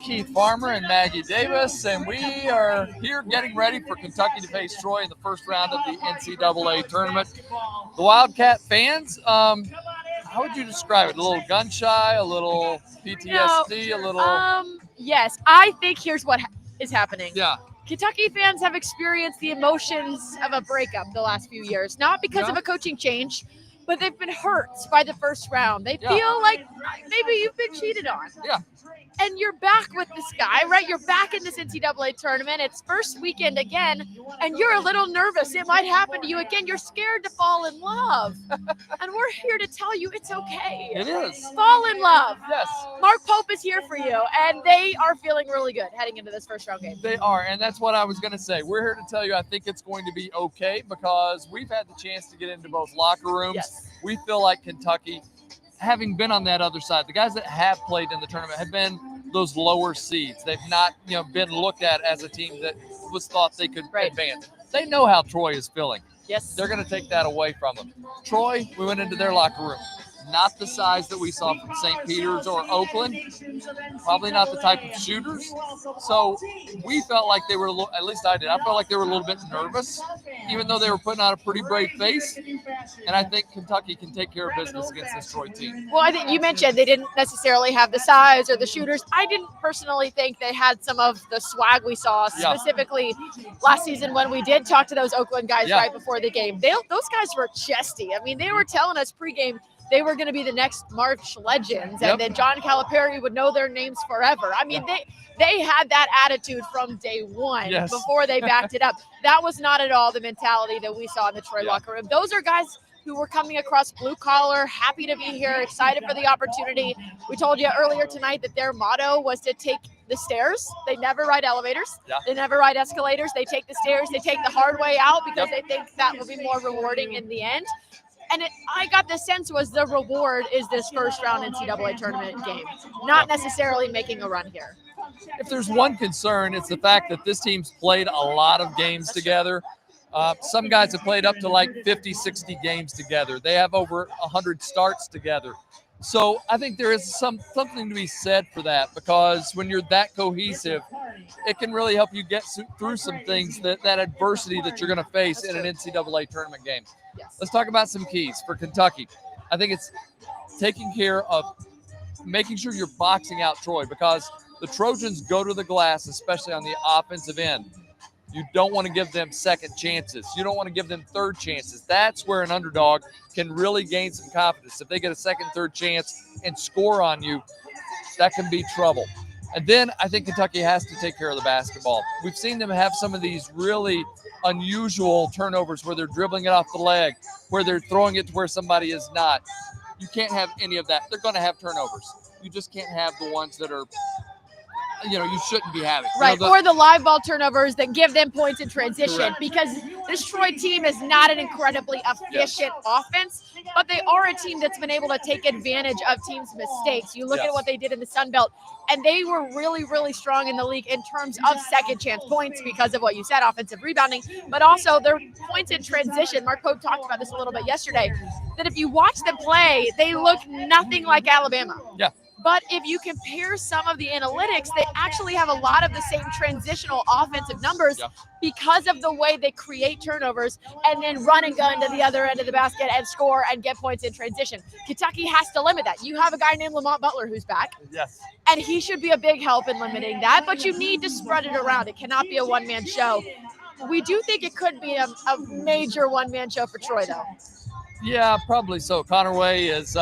Keith Farmer and Maggie Davis, and we are here getting ready for Kentucky to face Troy in the first round of the NCAA tournament. The Wildcat fans, how would you describe it? A little gun shy, a little PTSD, a little... Yes, I think here's what is happening. Yeah. Kentucky fans have experienced the emotions of a breakup the last few years, not because of a coaching change, but they've been hurt by the first round. They feel like maybe you've been cheated on. Yeah. And you're back with this guy, right? You're back in this NCAA tournament. It's first weekend again, and you're a little nervous. It might happen to you again. You're scared to fall in love. And we're here to tell you it's okay. It is. Fall in love. Yes. Mark Pope is here for you, and they are feeling really good heading into this first round game. They are, and that's what I was going to say. We're here to tell you I think it's going to be okay because we've had the chance to get into both locker rooms. Yes. We feel like Kentucky, having been on that other side, the guys that have played in the tournament have been those lower seeds. They've not, been looked at as a team that was thought they could advance. They know how Troy is feeling. Yes. They're going to take that away from them. Troy, we went into their locker room. Not the size that we saw from St. Peter's or Oakland. Probably not the type of shooters. So we felt like they were, at least I did, I felt like they were a little bit nervous, even though they were putting on a pretty brave face. And I think Kentucky can take care of business against this Troy team. Well, I think you mentioned they didn't necessarily have the size or the shooters. I didn't personally think they had some of the swag we saw, specifically last season when we did talk to those Oakland guys right before the game. Those guys were chesty. I mean, they were telling us pregame they were going to be the next March legends, and then John Calipari would know their names forever. I mean, they had that attitude from day one before they backed it up. That was not at all the mentality that we saw in the Troy locker room. Those are guys who were coming across blue collar, happy to be here, excited for the opportunity. We told you earlier tonight that their motto was to take the stairs. They never ride elevators. They never ride escalators. They take the stairs. They take the hard way out because they think that will be more rewarding in the end. And I got the sense was the reward is this first round NCAA tournament game, not necessarily making a run here. If there's one concern, it's the fact that this team's played a lot of games together. Some guys have played up to like 50, 60 games together. They have over 100 starts together. So I think there is something to be said for that, because when you're that cohesive, it can really help you get through some things, that adversity that you're going to face in an NCAA tournament game. Let's talk about some keys for Kentucky. I think it's taking care of making sure you're boxing out Troy, because the Trojans go to the glass, especially on the offensive end. You don't want to give them second chances. You don't want to give them third chances. That's where an underdog can really gain some confidence. If they get a second, third chance and score on you, that can be trouble. And then I think Kentucky has to take care of the basketball. We've seen them have some of these really unusual turnovers where they're dribbling it off the leg, where they're throwing it to where somebody is not. You can't have any of that. They're going to have turnovers. You just can't have the ones that are, you shouldn't be having. Right, or the live ball turnovers that give them points in transition, because this Troy team is not an incredibly efficient offense, but they are a team that's been able to take advantage of teams' mistakes. You look at what they did in the Sun Belt, and they were really, really strong in the league in terms of second chance points because of what you said, offensive rebounding, but also their points in transition. Mark Pope talked about this a little bit yesterday, that if you watch them play, they look nothing like Alabama. Yeah. But if you compare some of the analytics, they actually have a lot of the same transitional offensive numbers because of the way they create turnovers and then run and gun to the other end of the basket and score and get points in transition. Kentucky has to limit that. You have a guy named Lamont Butler who's back. Yes. And he should be a big help in limiting that, but you need to spread it around. It cannot be a one-man show. We do think it could be a major one-man show for Troy, though. Yeah, probably so. Connor Way is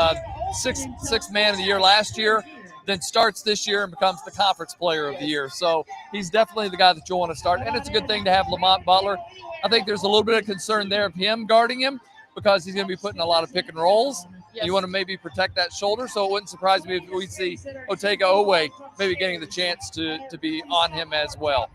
sixth man of the year last year, then starts this year and becomes the conference player of the year. So he's definitely the guy that you'll want to start. And it's a good thing to have Lamont Butler. I think there's a little bit of concern there of him guarding him, because he's going to be putting a lot of pick and rolls. You want to maybe protect that shoulder. So it wouldn't surprise me if we see Otega Owe maybe getting the chance to be on him as well.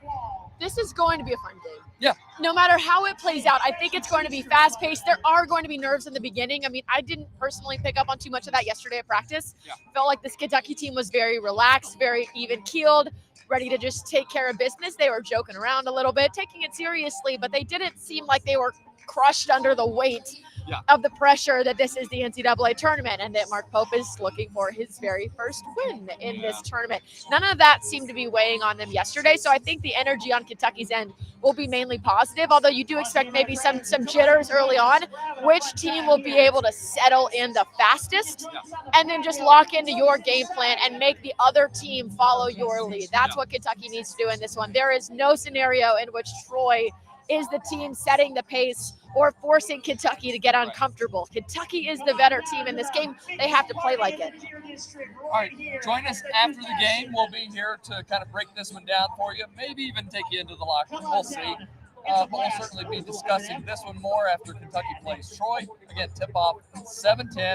This is going to be a fun game. Yeah. No matter how it plays out, I think it's going to be fast-paced. There are going to be nerves in the beginning. I mean, I didn't personally pick up on too much of that yesterday at practice. Felt like this Kentucky team was very relaxed, very even-keeled, ready to just take care of business. They were joking around a little bit, taking it seriously, but they didn't seem like they were crushed under the weight of the pressure that this is the NCAA tournament and that Mark Pope is looking for his very first win in this tournament. None of that seemed to be weighing on them yesterday, so I think the energy on Kentucky's end will be mainly positive, although you do expect maybe some jitters early on. Which team will be able to settle in the fastest and then just lock into your game plan and make the other team follow your lead? That's what Kentucky needs to do in this one. There is no scenario in which Troy is the team setting the pace or forcing Kentucky to get uncomfortable. Kentucky is the better team in this game. They have to play like it. All right, join us after the game. We'll be here to kind of break this one down for you, maybe even take you into the locker room. We'll see. But we'll certainly be discussing this one more after Kentucky plays Troy. Again, tip-off 7:10.